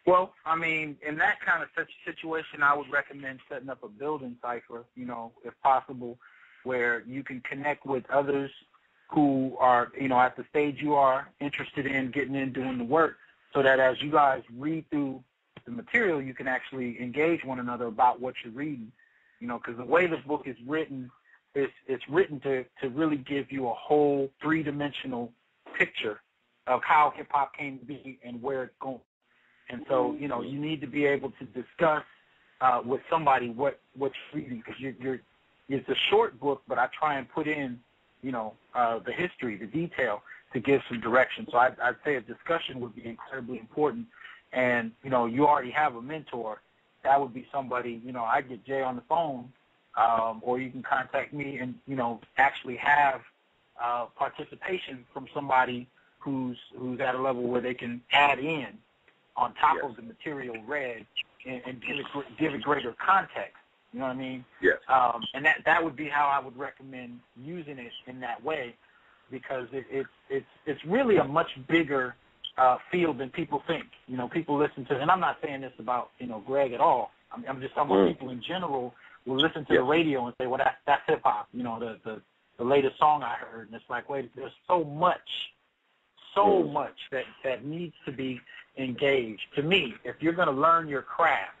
Well, I mean, in that kind of situation, I would recommend setting up a building cipher, if possible, where you can connect with others who are, at the stage you are interested in getting in doing the work, so that as you guys read through the material, you can actually engage one another about what you're reading, because the way the book is written, it's written to really give you a whole three-dimensional picture of how hip-hop came to be and where it's going. And so, you need to be able to discuss with somebody what you're reading, because it's a short book, but I try and put in, the history, the detail to give some direction. So I'd say a discussion would be incredibly important. And, you already have a mentor. That would be somebody, I get Jay on the phone, or you can contact me and, actually have participation from somebody who's at a level where they can add in on top of the material read and give it greater context. You know what I mean? Yes. And that would be how I would recommend using it in that way, because it's really a much bigger field than people think. People listen to, and I'm not saying this about Greg at all. I'm just talking about people in general will listen to the radio and say, well, that's hip hop. The latest song I heard, and it's like, wait, there's so much that needs to be engaged. To me, if you're going to learn your craft,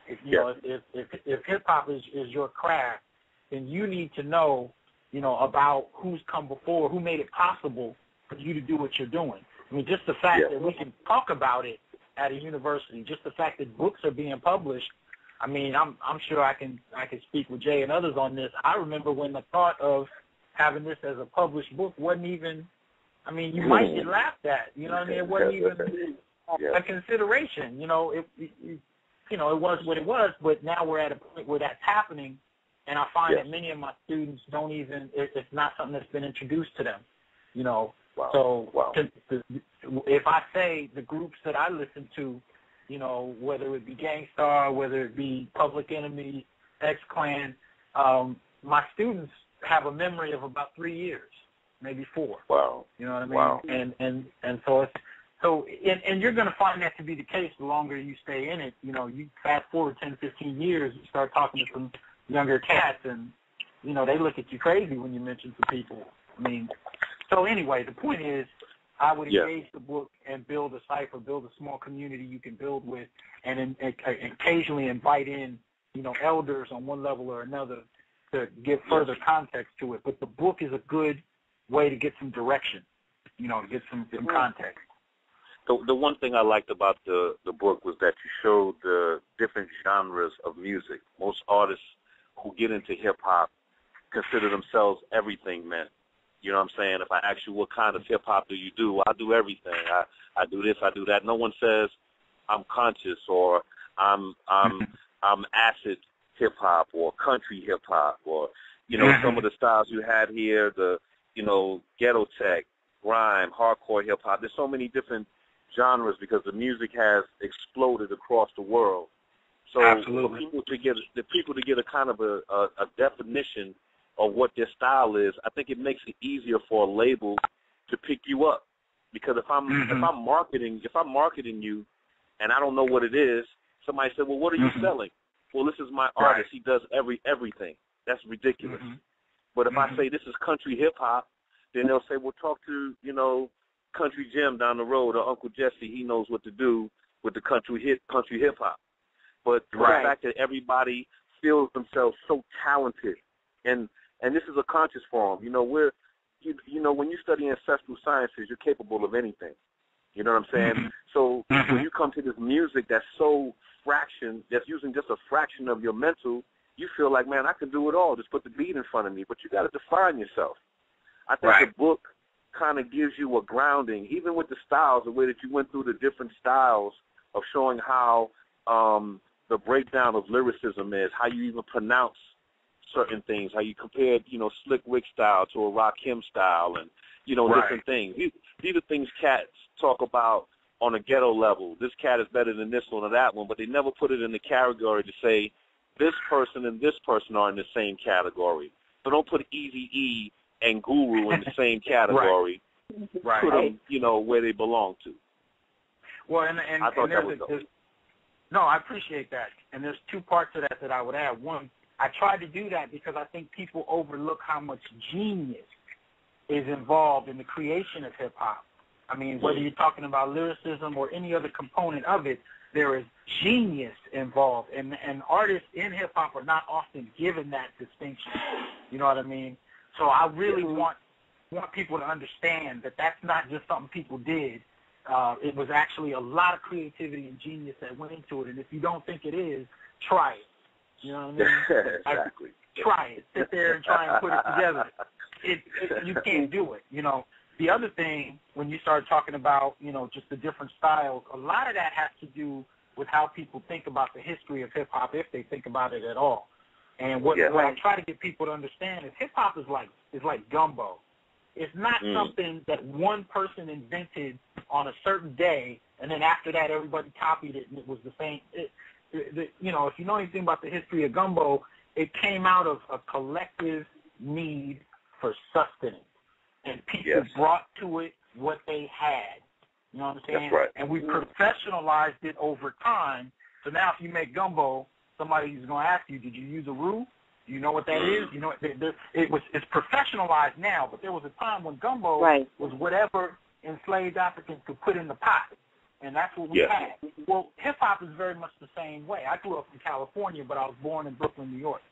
if hip hop is your craft, then you need to know, about who's come before, who made it possible for you to do what you're doing. I mean, just the fact that we can talk about it at a university, just the fact that books are being published. I mean, I'm sure I can speak with Jay and others on this. I remember when the thought of having this as a published book wasn't even, I mean, you might get laughed at. You know what I mean? It wasn't even a consideration. It was what it was, but now we're at a point where that's happening, and I find that many of my students don't even, it's not something that's been introduced to them, if I say the groups that I listen to, whether it be Gangstar, whether it be Public Enemy, Xclan, my students have a memory of about 3 years, maybe 4. Wow. You know what I mean? Wow. And so it's, and you're going to find that to be the case the longer you stay in it. You fast forward 10, 15 years, you start talking to some younger cats, and, they look at you crazy when you mention some people. I mean, so anyway, the point is, I would engage the book and build a cipher, build a small community you can build with, and occasionally invite in, elders on one level or another to give further context to it. But the book is a good way to get some direction, to get some context. The one thing I liked about the book was that you showed the different genres of music. Most artists who get into hip-hop consider themselves everything men. You know what I'm saying? If I ask you what kind of hip-hop do you do, well, I do everything. I do this, I do that. No one says I'm conscious or I'm acid hip-hop or country hip-hop or, some of the styles you had here, the, ghetto tech, grime, hardcore hip-hop. There's so many different genres because the music has exploded across the world. So for people to get a kind of a definition of what their style is, I think it makes it easier for a label to pick you up. Because if I'm marketing you and I don't know what it is, somebody said, well, what are you selling? Well, this is my artist. He does everything. That's ridiculous. But if I say this is country hip hop, then they'll say, well, talk to, Country Jim down the road or Uncle Jesse. He knows what to do with the country hip hop. But the fact that everybody feels themselves so talented, and this is a conscious form. When you study ancestral sciences, you're capable of anything. You know what I'm saying? So when you come to this music that's that's using just a fraction of your mental, you feel like, man, I can do it all. Just put the beat in front of me. But you got to define yourself. I think the book kind of gives you a grounding, even with the styles, the way that you went through the different styles of showing how the breakdown of lyricism is, how you even pronounce certain things, how you compared, Slick Rick style to a Rakim style and, different things. These are things cats talk about on a ghetto level. This cat is better than this one or that one, but they never put it in the category to say this person and this person are in the same category. So don't put Eazy-E and Guru in the same category. Put them, where they belong to. Well, I thought that was dope. No, I appreciate that. And there's two parts to that I would add. One, I tried to do that because I think people overlook how much genius is involved in the creation of hip-hop. I mean, whether you're talking about lyricism or any other component of it, there is genius involved. And artists in hip-hop are not often given that distinction. You know what I mean? So I really want people to understand that that's not just something people did. It was actually a lot of creativity and genius that went into it. And if you don't think it is, try it. You know what I mean? Exactly. Try it. Sit there and try and put it together. You can't do it, you know. The other thing, when you start talking about, you know, just the different styles, a lot of that has to do with how people think about the history of hip-hop, if they think about it at all. And what I try to get people to understand is hip-hop is like gumbo. It's not something that one person invented on a certain day, and then after that everybody copied it and it was the same. You know, if you know anything about the history of gumbo, it came out of a collective need for sustenance. And people brought to it what they had. You know what I'm saying? That's right. And we professionalized it over time. So now if you make gumbo, somebody's going to ask you, did you use a roux? Do you know what that is? You know, it's professionalized now, but there was a time when gumbo was whatever enslaved Africans could put in the pot. And that's what we had. Well, hip-hop is very much the same way. I grew up in California, but I was born in Brooklyn, New York.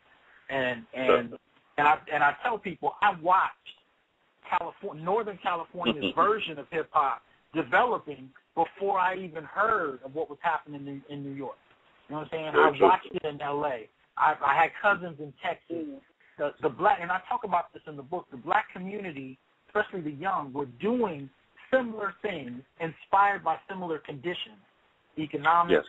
And I tell people I watched Northern California's version of hip-hop developing before I even heard of what was happening in New York. You know what I'm saying? I watched it in L.A. I had cousins in Texas. The black, and I talk about this in the book, the black community, especially the young, were doing similar things inspired by similar conditions, economics,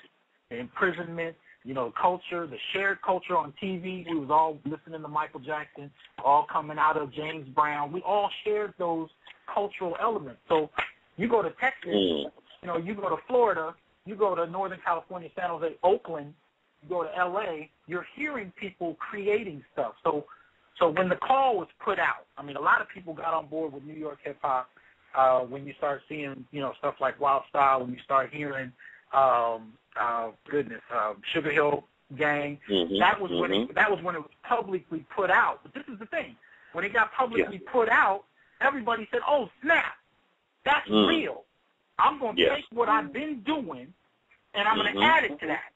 imprisonment, you know, culture, the shared culture on TV. We was all listening to Michael Jackson, all coming out of James Brown. We all shared those cultural elements. So you go to Texas, you know, you go to Florida, you go to Northern California, San Jose, Oakland, you go to L.A., you're hearing people creating stuff. So when the call was put out, I mean, a lot of people got on board with New York hip-hop when you start seeing, you know, stuff like Wild Style, when you start hearing Sugar Hill Gang. That was when it was publicly put out. But this is the thing: when it got publicly put out, everybody said, "Oh snap, that's real! I'm going to take what I've been doing, and I'm going to add it to that."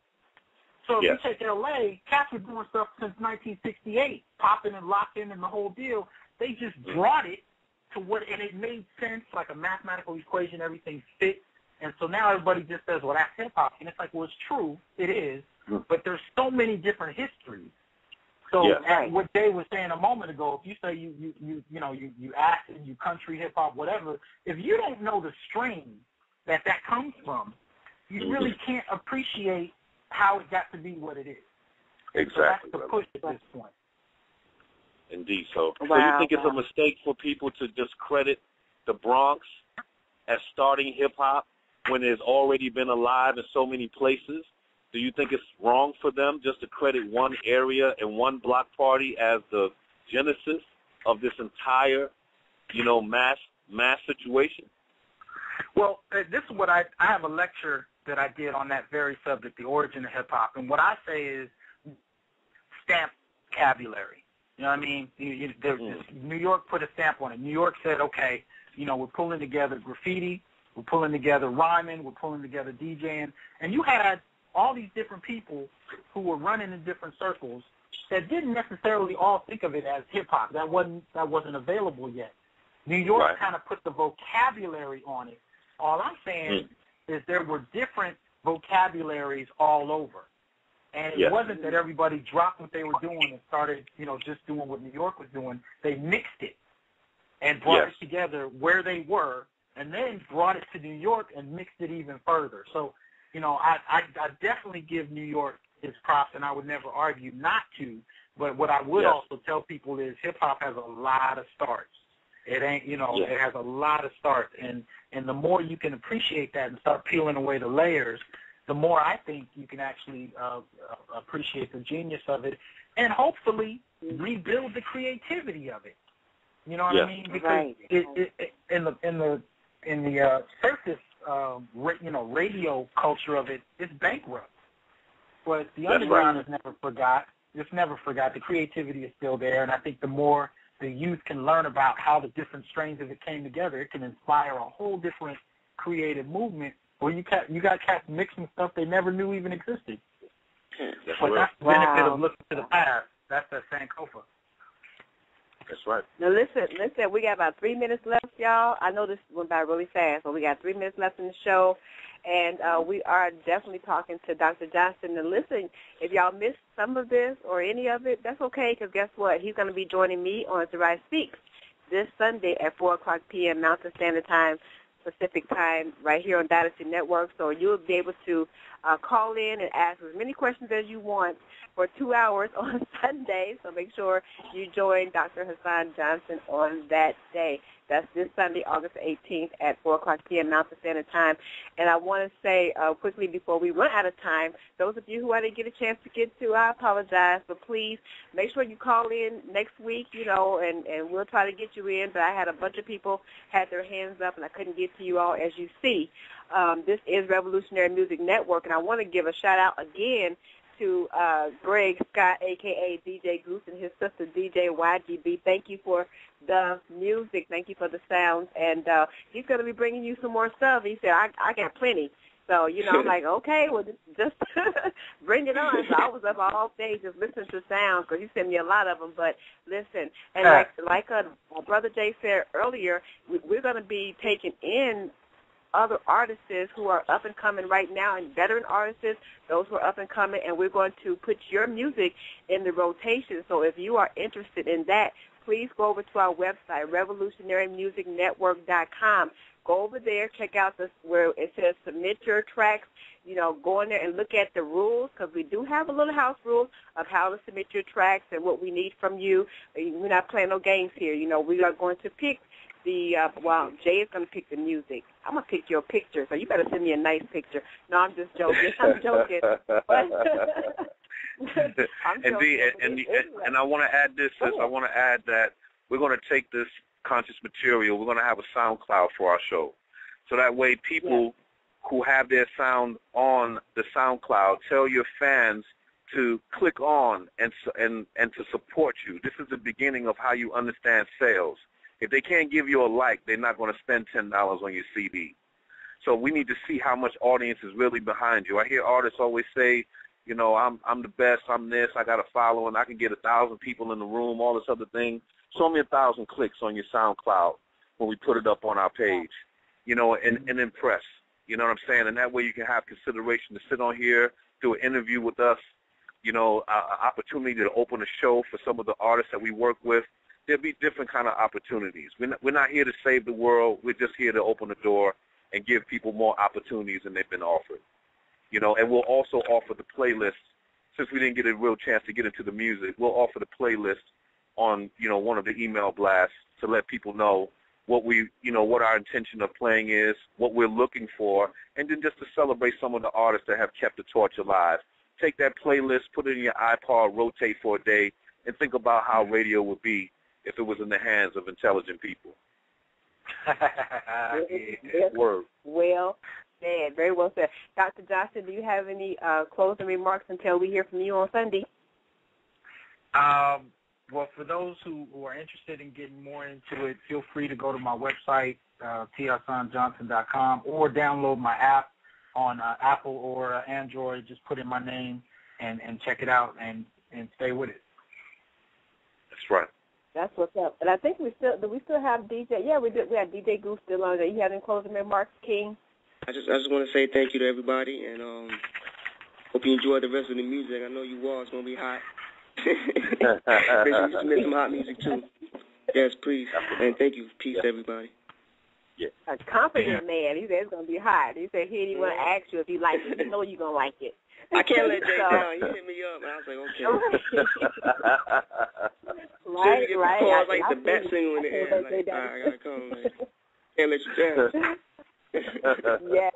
So if you take L.A., cats were doing stuff since 1968, popping and locking and the whole deal. They just brought it to what, and it made sense, like a mathematical equation. Everything fit. And so now everybody just says, well, that's hip-hop. And it's like, well, it's true. It is. But there's so many different histories. So what Dave was saying a moment ago, if you say you acid, you country, hip-hop, whatever, if you don't know the strain that comes from, you really can't appreciate how it got to be what it is. Exactly. So that's the push at this point. Indeed. So you think it's a mistake for people to discredit the Bronx as starting hip-hop when it's already been alive in so many places? Do you think it's wrong for them just to credit one area and one block party as the genesis of this entire, you know, mass situation? Well, this is what I have a lecture that I did on that very subject, the origin of hip-hop. And what I say is stamp vocabulary. You know what I mean? New York put a stamp on it. New York said, okay, you know, we're pulling together graffiti, we're pulling together rhyming, we're pulling together DJing. And you had all these different people who were running in different circles that didn't necessarily all think of it as hip-hop. That wasn't available yet. New York kind of put the vocabulary on it. All I'm saying is there were different vocabularies all over. And it wasn't that everybody dropped what they were doing and started, you know, just doing what New York was doing. They mixed it and brought it together where they were, and then brought it to New York and mixed it even further. So, you know, I definitely give New York its props, and I would never argue not to. But what I would also tell people is hip-hop has a lot of starts. It ain't, you know, it has a lot of starts. And the more you can appreciate that and start peeling away the layers, the more I think you can actually appreciate the genius of it and hopefully rebuild the creativity of it. You know what I mean? Because in the surface radio culture of it is bankrupt. But the That's underground right. is never forgot. It's never forgot. The creativity is still there, and I think the more the youth can learn about how the different strains of it came together, it can inspire a whole different creative movement where you got cats mixing stuff they never knew even existed. That's But real. that's the benefit of looking to the past. That's that Sankofa. That's right. Now, listen, we got about 3 minutes left, y'all. I know this went by really fast, but we got 3 minutes left in the show, and we are definitely talking to Dr. Johnson. And listen, if y'all missed some of this or any of it, that's okay, because guess what? He's going to be joining me on Sarai Speaks this Sunday at 4 o'clock p.m. Mountain Standard Time, Pacific Time, right here on Dynasty Network. So you'll be able to call in and ask as many questions as you want for 2 hours on Sunday. So make sure you join Dr. Hasan Johnson on that day. That's this Sunday, August 18th at 4 o'clock p.m. Mountain Standard Time. And I want to say quickly before we run out of time, those of you who I didn't get a chance to get to, I apologize. But please make sure you call in next week, and we'll try to get you in. But I had a bunch of people had their hands up, and I couldn't get to you all, as you see. This is Revolutionary Music Network, and I want to give a shout-out again to Greg Scott, a.k.a. DJ Goose, and his sister, DJ YGB. Thank you for the music. Thank you for the sounds. And he's going to be bringing you some more stuff. He said, I got plenty. So, I'm like, okay, well, just bring it on. So I was up all day just listening to sounds because he sent me a lot of them. But listen, and like Brother Jay said earlier, we're going to be taking in other artists who are up and coming right now, and veteran artists, those who are up and coming, and we're going to put your music in the rotation. So if you are interested in that, please go over to our website, revolutionarymusicnetwork.com. Go over there, check out where it says submit your tracks. Go in there and look at the rules, because we do have a little house rule of how to submit your tracks and what we need from you. We're not playing no games here. We are going to pick Jay is going to pick the music. I'm going to pick your picture, so you better send me a nice picture. No, I'm just joking. I'm joking. And I want to add this. I want to add that we're going to take this conscious material. We're going to have a SoundCloud for our show. So that way people who have their sound on the SoundCloud, tell your fans to click on and to support you. This is the beginning of how you understand sales. If they can't give you a like, they're not going to spend $10 on your CD. So we need to see how much audience is really behind you. I hear artists always say, I'm the best, I'm this, I got a following, I can get 1,000 people in the room, all this other thing. Show me 1,000 clicks on your SoundCloud when we put it up on our page, and Empress. You know what I'm saying? And that way you can have consideration to sit on here, do an interview with us, an opportunity to open a show for some of the artists that we work with. There'll be different kind of opportunities. We're not here to save the world. We're just here to open the door and give people more opportunities than they've been offered. And we'll also offer the playlist. Since we didn't get a real chance to get into the music, we'll offer the playlist on, one of the email blasts to let people know what what our intention of playing is, what we're looking for, and then just to celebrate some of the artists that have kept the torch alive. Take that playlist, put it in your iPod, rotate for a day, and think about how radio would be if it was in the hands of intelligent people. Word. Well said. Very well said. Dr. Johnson, do you have any closing remarks until we hear from you on Sunday? Well, for those who are interested in getting more into it, feel free to go to my website, thasanjohnson.com, or download my app on Apple or Android. Just put in my name and check it out and stay with it. That's right. That's what's up. And I think we still have DJ. Yeah, we did. We have DJ Goose still on there. You have any closing remarks, King? I just want to say thank you to everybody, and hope you enjoy the rest of the music. I know you all. It's gonna be hot. Make sure you submit some hot music too. Yes, please. And thank you. Peace, everybody. Yeah. A confident man. He said it's gonna be hot. He said he didn't want to ask you if you like it. You know you're gonna like it. I can't let Jay down. He hit me up, and I was like, okay. Right. I was like the best singer in the air. Like, I gotta come, man. Can't let you down. Yes.